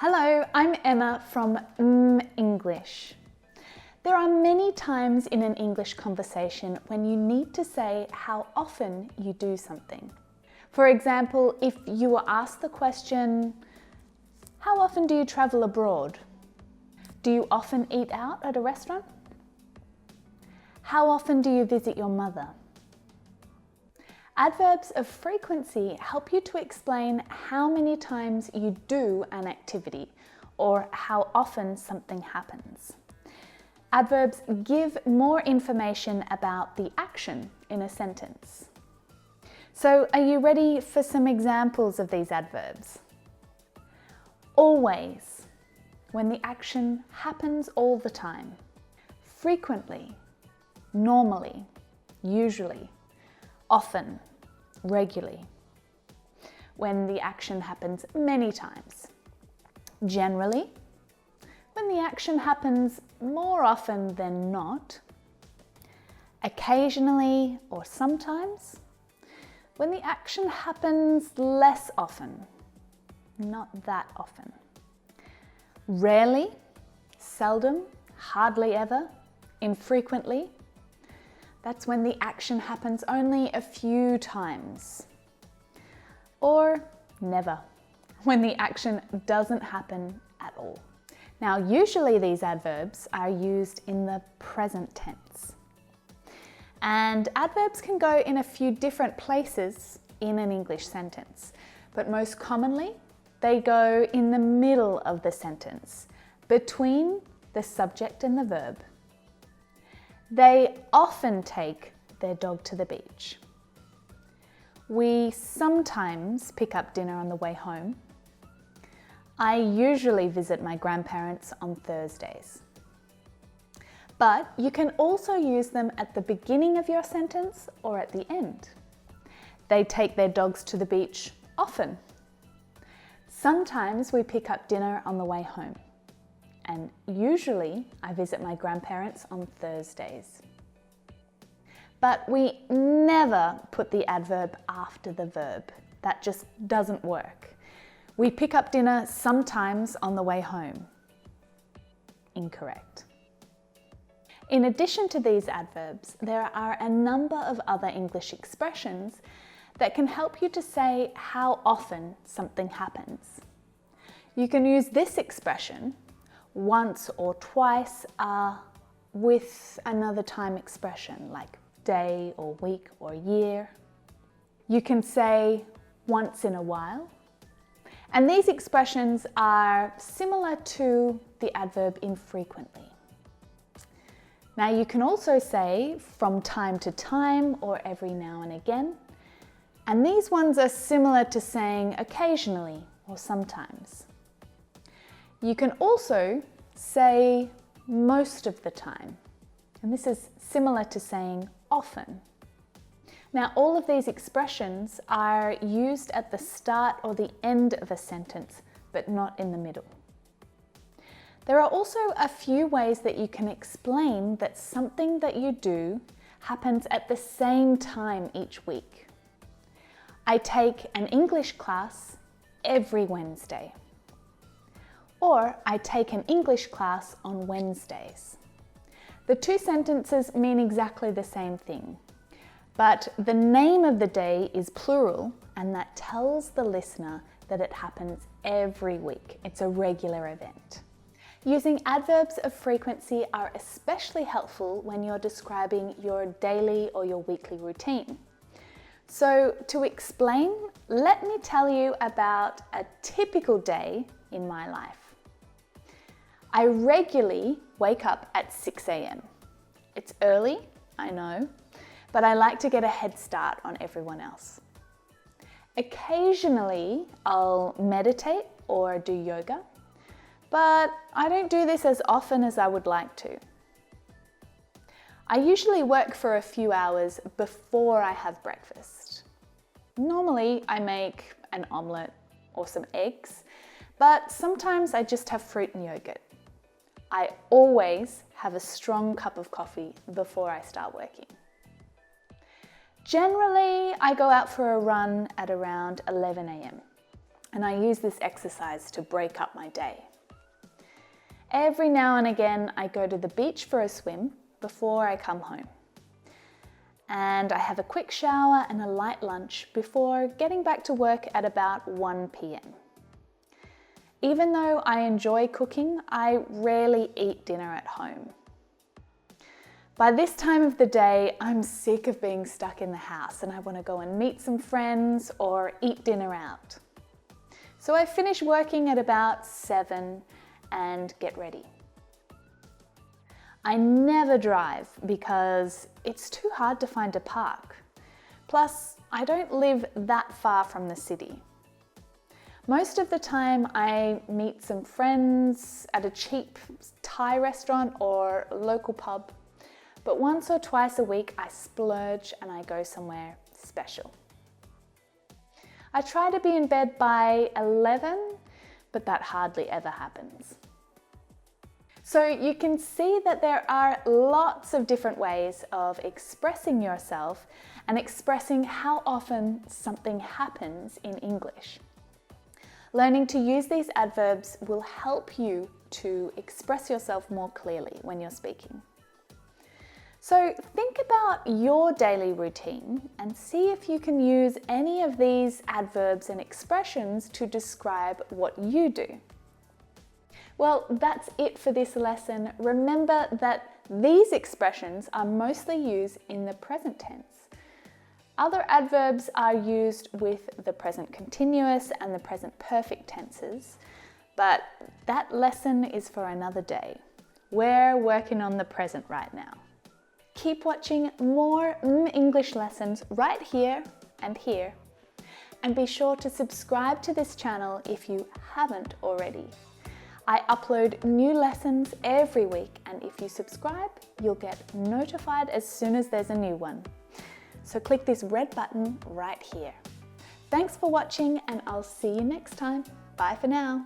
Hello, I'm Emma from English. There are many times in an English conversation when you need to say how often you do something. For example, if you were asked the question, how often do you travel abroad? Do you often eat out at a restaurant? How often do you visit your mother? Adverbs of frequency help you to explain how many times you do an activity or how often something happens. Adverbs give more information about the action in a sentence. So, are you ready for some examples of these adverbs? Always, when the action happens all the time. Frequently, normally, usually. Often, regularly. When the action happens many times. Generally, when the action happens more often than not. Occasionally or sometimes, when the action happens less often, not that often. Rarely, seldom, hardly ever, infrequently. That's when the action happens only a few times. Or never, when the action doesn't happen at all. Now, usually these adverbs are used in the present tense. And adverbs can go in a few different places in an English sentence, but most commonly they go in the middle of the sentence, between the subject and the verb. They often take their dog to the beach. We sometimes pick up dinner on the way home. I usually visit my grandparents on Thursdays. But you can also use them at the beginning of your sentence or at the end. They take their dogs to the beach often. Sometimes we pick up dinner on the way home. And usually I visit my grandparents on Thursdays. But we never put the adverb after the verb. That just doesn't work. We pick up dinner sometimes on the way home. Incorrect. In addition to these adverbs, there are a number of other English expressions that can help you to say how often something happens. You can use this expression once or twice with another time expression like day or week or year. You can say once in a while. And these expressions are similar to the adverb infrequently. Now you can also say from time to time or every now and again. And these ones are similar to saying occasionally or sometimes. You can also say most of the time, and this is similar to saying often. Now, all of these expressions are used at the start or the end of a sentence, but not in the middle. There are also a few ways that you can explain that something that you do happens at the same time each week. I take an English class every Wednesday. Or I take an English class on Wednesdays. The two sentences mean exactly the same thing, but the name of the day is plural, and that tells the listener that it happens every week. It's a regular event. Using adverbs of frequency are especially helpful when you're describing your daily or your weekly routine. So to explain, let me tell you about a typical day in my life. I regularly wake up at 6 a.m. It's early, I know, but I like to get a head start on everyone else. Occasionally, I'll meditate or do yoga, but I don't do this as often as I would like to. I usually work for a few hours before I have breakfast. Normally, I make an omelette or some eggs, but sometimes I just have fruit and yogurt. I always have a strong cup of coffee before I start working. Generally, I go out for a run at around 11 a.m. and I use this exercise to break up my day. Every now and again, I go to the beach for a swim before I come home. And I have a quick shower and a light lunch before getting back to work at about 1 p.m. Even though I enjoy cooking, I rarely eat dinner at home. By this time of the day, I'm sick of being stuck in the house and I want to go and meet some friends or eat dinner out. So I finish working at about 7 and get ready. I never drive because it's too hard to find a park. Plus, I don't live that far from the city. Most of the time I meet some friends at a cheap Thai restaurant or local pub, but once or twice a week I splurge and I go somewhere special. I try to be in bed by 11, but that hardly ever happens. So you can see that there are lots of different ways of expressing yourself and expressing how often something happens in English. Learning to use these adverbs will help you to express yourself more clearly when you're speaking. So think about your daily routine and see if you can use any of these adverbs and expressions to describe what you do. Well, that's it for this lesson. Remember that these expressions are mostly used in the present tense. Other adverbs are used with the present continuous and the present perfect tenses, but that lesson is for another day. We're working on the present right now. Keep watching more English lessons right here and here. And be sure to subscribe to this channel if you haven't already. I upload new lessons every week, and if you subscribe, you'll get notified as soon as there's a new one. So click this red button right here. Thanks for watching, and I'll see you next time. Bye for now.